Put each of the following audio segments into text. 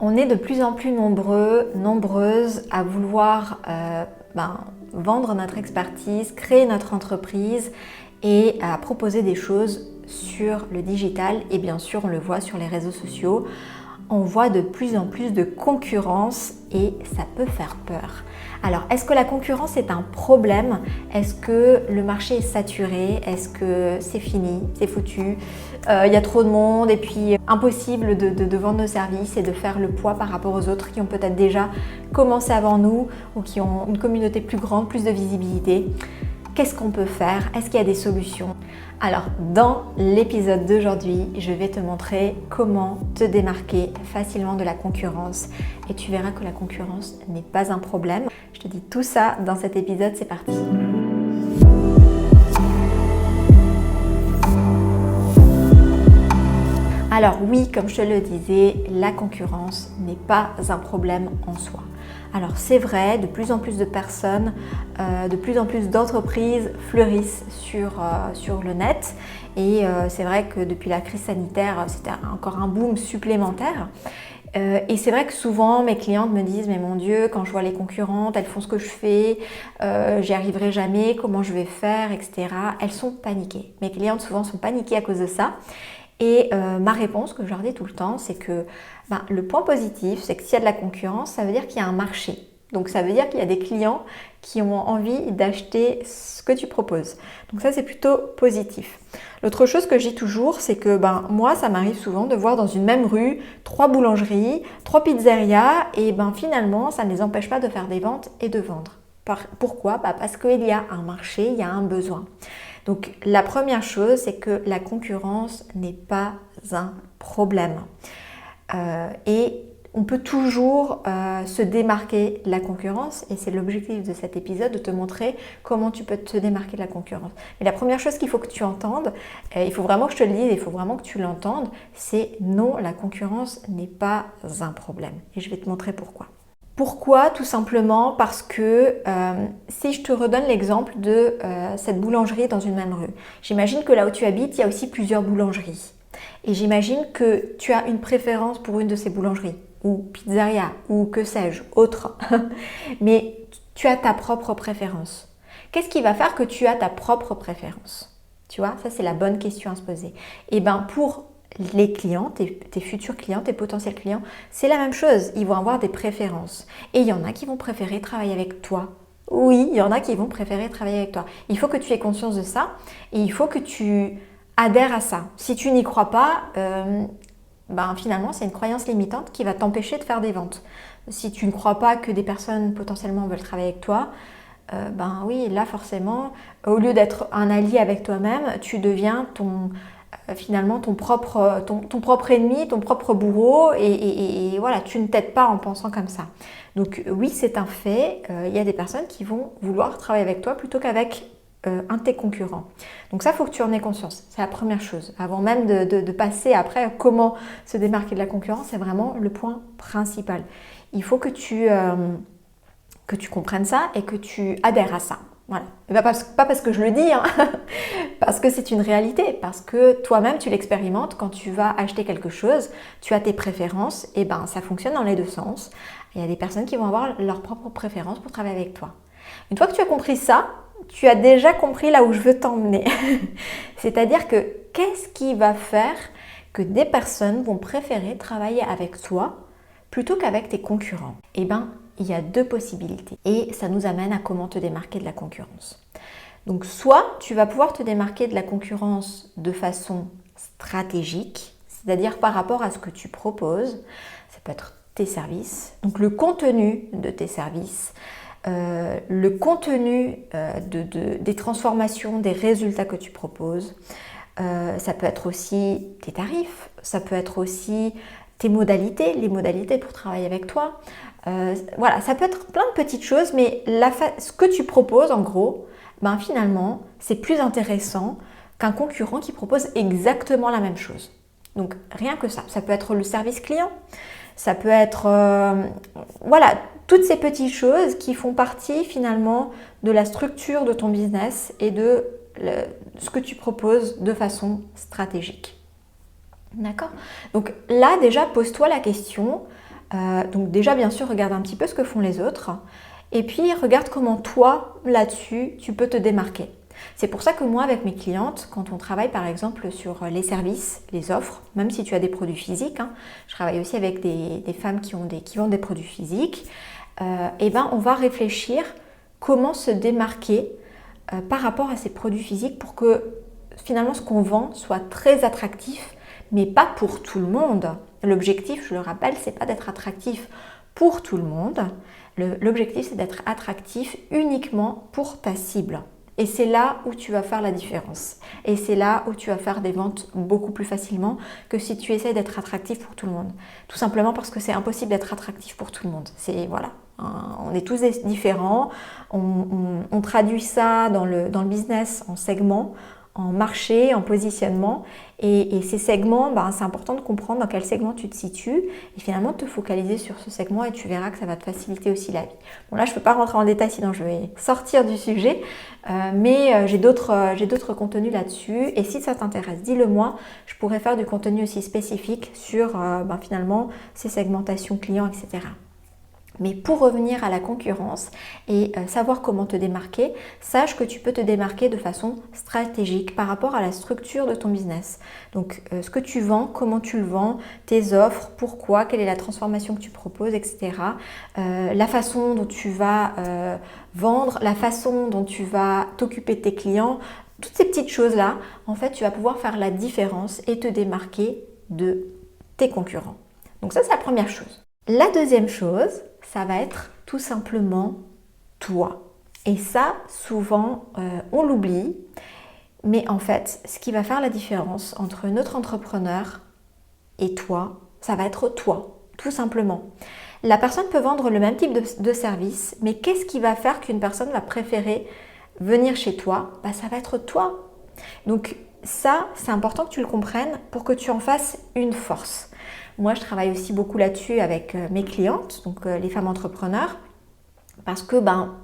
On est de plus en plus nombreuses à vouloir vendre notre expertise, créer notre entreprise et à proposer des choses sur le digital. Et bien sûr, on le voit sur les réseaux sociaux. On voit de plus en plus de concurrence et ça peut faire peur. Alors, est-ce que la concurrence est un problème? Est-ce que le marché est saturé? Est-ce que c'est fini? C'est foutu? Il y a trop de monde et puis impossible de vendre nos services et de faire le poids par rapport aux autres qui ont peut-être déjà commencé avant nous ou qui ont une communauté plus grande, plus de visibilité. Qu'est-ce qu'on peut faire? Est-ce qu'il y a des solutions? Alors, dans l'épisode d'aujourd'hui, je vais te montrer comment te démarquer facilement de la concurrence et tu verras que la concurrence n'est pas un problème. Je te dis tout ça dans cet épisode, c'est parti. Alors oui, comme je te le disais, la concurrence n'est pas un problème en soi. Alors c'est vrai, de plus en plus de personnes, de plus en plus d'entreprises fleurissent sur le net et c'est vrai que depuis la crise sanitaire, c'était encore un boom supplémentaire. Et c'est vrai que souvent mes clientes me disent « mais mon Dieu, quand je vois les concurrentes, elles font ce que je fais, j'y arriverai jamais, comment je vais faire, etc. » Elles sont paniquées. Mes clientes souvent sont paniquées à cause de ça. Et ma réponse que je leur dis tout le temps, c'est que le point positif, c'est que s'il y a de la concurrence, ça veut dire qu'il y a un marché. Donc ça veut dire qu'il y a des clients qui ont envie d'acheter ce que tu proposes. Donc ça, c'est plutôt positif. L'autre chose que je dis toujours, c'est que moi, ça m'arrive souvent de voir dans une même rue 3 boulangeries, 3 pizzerias et finalement, ça ne les empêche pas de faire des ventes et de vendre. Pourquoi? Parce qu'il y a un marché, il y a un besoin. Donc la première chose, c'est que la concurrence n'est pas un problème. Et on peut toujours se démarquer de la concurrence et c'est l'objectif de cet épisode de te montrer comment tu peux te démarquer de la concurrence. Mais la première chose qu'il faut que tu entendes, il faut vraiment que je te le dise, il faut vraiment que tu l'entendes, c'est non, la concurrence n'est pas un problème. Et je vais te montrer pourquoi. Pourquoi? Tout simplement parce que si je te redonne l'exemple de cette boulangerie dans une même rue, j'imagine que là où tu habites, il y a aussi plusieurs boulangeries. Et j'imagine que tu as une préférence pour une de ces boulangeries, ou pizzeria, ou que sais-je, autre. Mais tu as ta propre préférence. Qu'est-ce qui va faire que tu as ta propre préférence? Tu vois, ça c'est la bonne question à se poser. Et pour les clients, tes futurs clients, tes potentiels clients, c'est la même chose. Ils vont avoir des préférences. Et il y en a qui vont préférer travailler avec toi. Oui, il y en a qui vont préférer travailler avec toi. Il faut que tu aies conscience de ça et il faut que tu adhères à ça. Si tu n'y crois pas, finalement, c'est une croyance limitante qui va t'empêcher de faire des ventes. Si tu ne crois pas que des personnes potentiellement veulent travailler avec toi, oui, là forcément, au lieu d'être un allié avec toi-même, tu deviens finalement ton propre ennemi, ton propre bourreau et voilà, tu ne t'aides pas en pensant comme ça. Donc oui, c'est un fait, il y a des personnes qui vont vouloir travailler avec toi plutôt qu'avec un de tes concurrents. Donc ça, il faut que tu en aies conscience, c'est la première chose. Avant même de passer après comment se démarquer de la concurrence, c'est vraiment le point principal. Il faut que tu comprennes ça et que tu adhères à ça. Voilà. Et pas parce que je le dis, parce que c'est une réalité, parce que toi-même tu l'expérimentes quand tu vas acheter quelque chose, tu as tes préférences, et ça fonctionne dans les deux sens. Il y a des personnes qui vont avoir leurs propres préférences pour travailler avec toi. Une fois que tu as compris ça, tu as déjà compris là où je veux t'emmener. C'est-à-dire que qu'est-ce qui va faire que des personnes vont préférer travailler avec toi plutôt qu'avec tes concurrents? Il y a deux possibilités et ça nous amène à comment te démarquer de la concurrence. Donc soit tu vas pouvoir te démarquer de la concurrence de façon stratégique, c'est-à-dire par rapport à ce que tu proposes, ça peut être tes services, donc le contenu de tes services, le contenu des transformations, des résultats que tu proposes, ça peut être aussi tes tarifs, ça peut être aussi tes modalités, les modalités pour travailler avec toi. Voilà, ça peut être plein de petites choses, mais ce que tu proposes en gros, finalement, c'est plus intéressant qu'un concurrent qui propose exactement la même chose. Donc rien que ça. Ça peut être le service client, ça peut être voilà, toutes ces petites choses qui font partie finalement de la structure de ton business et de ce que tu proposes de façon stratégique. D'accord? Donc là déjà, pose-toi la question, Donc déjà, bien sûr, regarde un petit peu ce que font les autres. Et puis, regarde comment toi, là-dessus, tu peux te démarquer. C'est pour ça que moi, avec mes clientes, quand on travaille par exemple sur les services, les offres, même si tu as des produits physiques, je travaille aussi avec des femmes qui vendent des produits physiques, on va réfléchir comment se démarquer par rapport à ces produits physiques pour que finalement ce qu'on vend soit très attractif, mais pas pour tout le monde. L'objectif, je le rappelle, c'est pas d'être attractif pour tout le monde. L'objectif, c'est d'être attractif uniquement pour ta cible. Et c'est là où tu vas faire la différence. Et c'est là où tu vas faire des ventes beaucoup plus facilement que si tu essaies d'être attractif pour tout le monde. Tout simplement parce que c'est impossible d'être attractif pour tout le monde. Voilà, on est tous différents. On traduit ça dans le business en segments, en marché, en positionnement. Et ces segments, c'est important de comprendre dans quel segment tu te situes et finalement te focaliser sur ce segment et tu verras que ça va te faciliter aussi la vie. Bon, là, je ne peux pas rentrer en détail sinon je vais sortir du sujet, mais j'ai d'autres contenus là-dessus et si ça t'intéresse, dis-le moi, je pourrais faire du contenu aussi spécifique sur finalement ces segmentations clients, etc. Mais pour revenir à la concurrence et savoir comment te démarquer, sache que tu peux te démarquer de façon stratégique par rapport à la structure de ton business. Donc ce que tu vends, comment tu le vends, tes offres, pourquoi, quelle est la transformation que tu proposes, etc. La façon dont tu vas vendre, la façon dont tu vas t'occuper de tes clients, toutes ces petites choses-là, en fait, tu vas pouvoir faire la différence et te démarquer de tes concurrents. Donc ça, c'est la première chose. La deuxième chose, ça va être tout simplement toi. Et ça, souvent, on l'oublie. Mais en fait, ce qui va faire la différence entre notre entrepreneur et toi, ça va être toi, tout simplement. La personne peut vendre le même type de service, mais qu'est-ce qui va faire qu'une personne va préférer venir chez toi? Ça va être toi. Donc ça, c'est important que tu le comprennes pour que tu en fasses une force. Moi, je travaille aussi beaucoup là-dessus avec mes clientes, donc les femmes entrepreneurs, parce que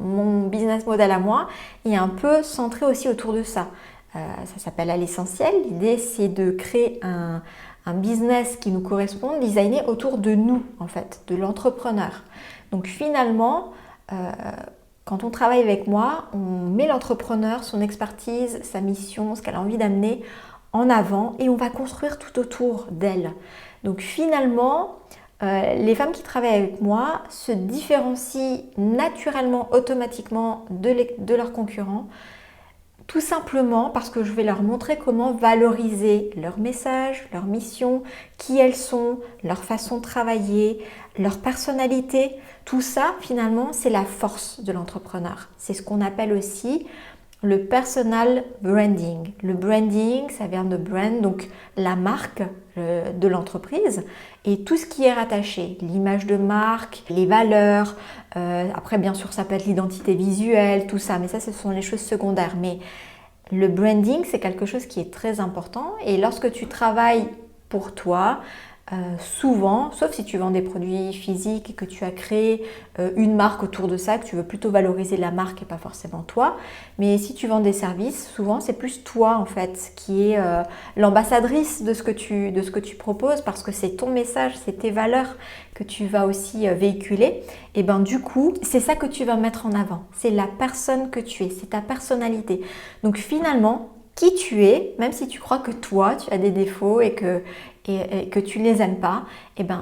mon business model à moi est un peu centré aussi autour de ça. Ça s'appelle à l'essentiel. L'idée, c'est de créer un business qui nous correspond, designé autour de nous, en fait, de l'entrepreneur. Donc finalement, quand on travaille avec moi, on met l'entrepreneur, son expertise, sa mission, ce qu'elle a envie d'amener en avant et on va construire tout autour d'elle. Donc finalement, les femmes qui travaillent avec moi se différencient naturellement, automatiquement de leurs concurrents, tout simplement parce que je vais leur montrer comment valoriser leur message, leur mission, qui elles sont, leur façon de travailler, leur personnalité. Tout ça, finalement, c'est la force de l'entrepreneur. C'est ce qu'on appelle aussi le personal branding. Le branding, ça vient de brand, donc la marque de l'entreprise et tout ce qui est rattaché, l'image de marque, les valeurs, après bien sûr ça peut être l'identité visuelle, tout ça, mais ça ce sont les choses secondaires. Mais le branding c'est quelque chose qui est très important et lorsque tu travailles pour toi, souvent, sauf si tu vends des produits physiques et que tu as créé une marque autour de ça, que tu veux plutôt valoriser la marque et pas forcément toi, mais si tu vends des services, souvent c'est plus toi en fait qui est l'ambassadrice de ce que tu proposes parce que c'est ton message, c'est tes valeurs que tu vas aussi véhiculer et du coup c'est ça que tu vas mettre en avant, c'est la personne que tu es, c'est ta personnalité. Donc finalement, qui tu es, même si tu crois que toi tu as des défauts et que tu ne les aimes pas,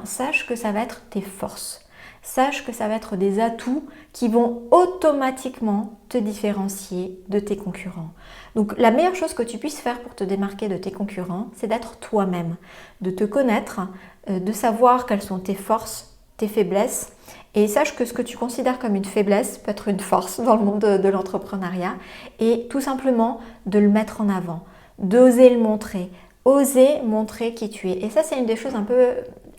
sache que ça va être tes forces. Sache que ça va être des atouts qui vont automatiquement te différencier de tes concurrents. Donc la meilleure chose que tu puisses faire pour te démarquer de tes concurrents, c'est d'être toi-même, de te connaître, de savoir quelles sont tes forces, tes faiblesses. Et sache que ce que tu considères comme une faiblesse peut être une force dans le monde de l'entrepreneuriat et tout simplement de le mettre en avant, d'oser le montrer. Oser montrer qui tu es. Et ça, c'est une des choses un peu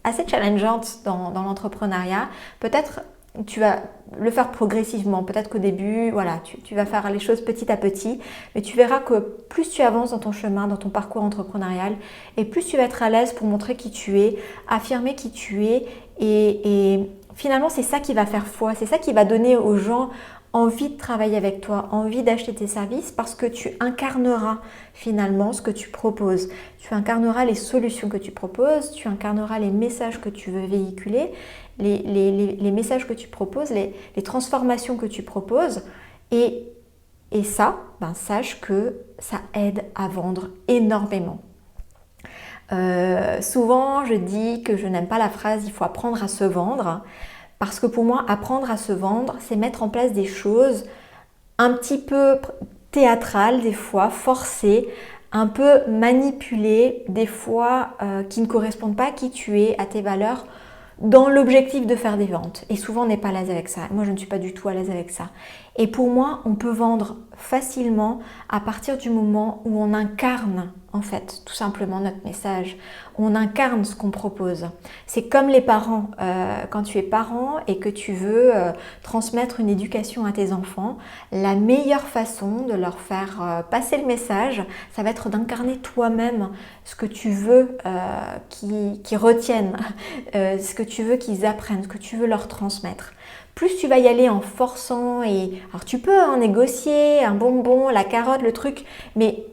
assez challengeantes dans l'entrepreneuriat. Peut-être tu vas le faire progressivement. Peut-être qu'au début, voilà, tu vas faire les choses petit à petit. Mais tu verras que plus tu avances dans ton chemin, dans ton parcours entrepreneurial, et plus tu vas être à l'aise pour montrer qui tu es, affirmer qui tu es. Et finalement, c'est ça qui va faire foi. C'est ça qui va donner aux gens envie de travailler avec toi, envie d'acheter tes services parce que tu incarneras finalement ce que tu proposes. Tu incarneras les solutions que tu proposes, tu incarneras les messages que tu veux véhiculer, les messages que tu proposes, les transformations que tu proposes. Et ça, sache que ça aide à vendre énormément. Souvent, je dis que je n'aime pas la phrase « il faut apprendre à se vendre » parce que pour moi, apprendre à se vendre, c'est mettre en place des choses un petit peu théâtrales des fois, forcées, un peu manipulées, des fois qui ne correspondent pas à qui tu es, à tes valeurs, dans l'objectif de faire des ventes. Et souvent, on n'est pas à l'aise avec ça. Moi, je ne suis pas du tout à l'aise avec ça. Et pour moi, on peut vendre facilement à partir du moment où on incarne, en fait, tout simplement notre message. On incarne ce qu'on propose. C'est comme les parents. Quand tu es parent et que tu veux transmettre une éducation à tes enfants, la meilleure façon de leur faire passer le message, ça va être d'incarner toi-même ce que tu veux qu'ils retiennent, ce que tu veux qu'ils apprennent, ce que tu veux leur transmettre. Plus tu vas y aller en forçant alors tu peux négocier un bonbon, la carotte, le truc, mais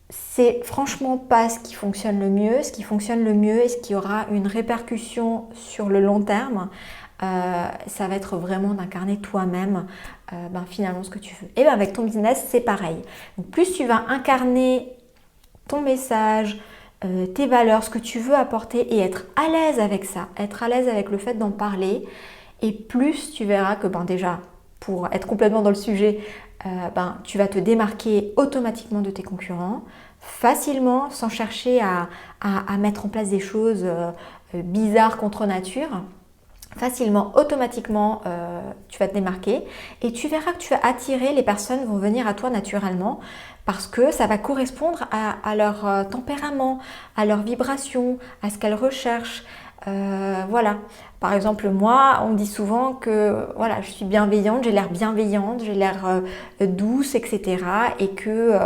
c'est franchement pas ce qui fonctionne le mieux. Ce qui fonctionne le mieux et ce qui aura une répercussion sur le long terme, ça va être vraiment d'incarner toi-même finalement ce que tu veux. Et avec ton business, c'est pareil. Donc, plus tu vas incarner ton message, tes valeurs, ce que tu veux apporter et être à l'aise avec ça, être à l'aise avec le fait d'en parler, et plus tu verras que déjà, pour être complètement dans le sujet, tu vas te démarquer automatiquement de tes concurrents, facilement, sans chercher à mettre en place des choses bizarres contre nature. Facilement, automatiquement, tu vas te démarquer et tu verras que tu vas attirer, les personnes vont venir à toi naturellement parce que ça va correspondre à leur tempérament, à leur vibration, à ce qu'elles recherchent. Voilà. Par exemple, moi, on me dit souvent que je suis bienveillante, j'ai l'air bienveillante, j'ai l'air douce, etc. Et que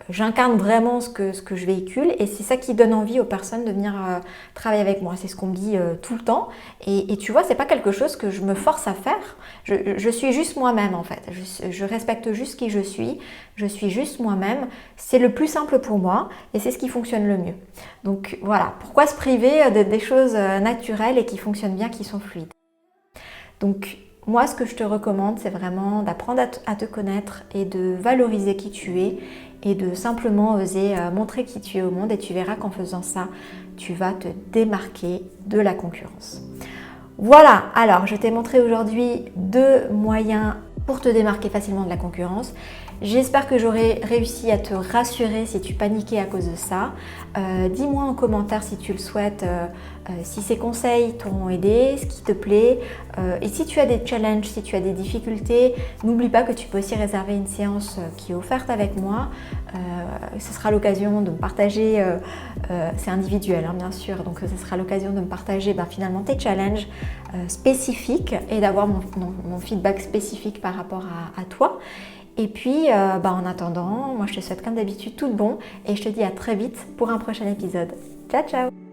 j'incarne vraiment ce que je véhicule et c'est ça qui donne envie aux personnes de venir travailler avec moi. C'est ce qu'on me dit tout le temps et tu vois, c'est pas quelque chose que je me force à faire. Je suis juste moi-même en fait. Je respecte juste qui je suis juste moi-même. C'est le plus simple pour moi et c'est ce qui fonctionne le mieux. Donc voilà, pourquoi se priver des choses naturelles et qui fonctionnent bien, qui sont fluides. Donc moi, ce que je te recommande, c'est vraiment d'apprendre à te connaître et de valoriser qui tu es et de simplement oser montrer qui tu es au monde et tu verras qu'en faisant ça, tu vas te démarquer de la concurrence. Voilà, alors je t'ai montré aujourd'hui 2 moyens pour te démarquer facilement de la concurrence. J'espère que j'aurai réussi à te rassurer si tu paniquais à cause de ça. Dis-moi en commentaire si tu le souhaites, si ces conseils t'ont aidé, ce qui te plaît. Et si tu as des challenges, si tu as des difficultés, n'oublie pas que tu peux aussi réserver une séance qui est offerte avec moi. Ce sera l'occasion de me partager, c'est individuel bien sûr, donc ce sera l'occasion de me partager finalement tes challenges spécifiques et d'avoir mon feedback spécifique par rapport à toi. Et puis, en attendant, moi je te souhaite comme d'habitude tout de bon et je te dis à très vite pour un prochain épisode. Ciao, ciao!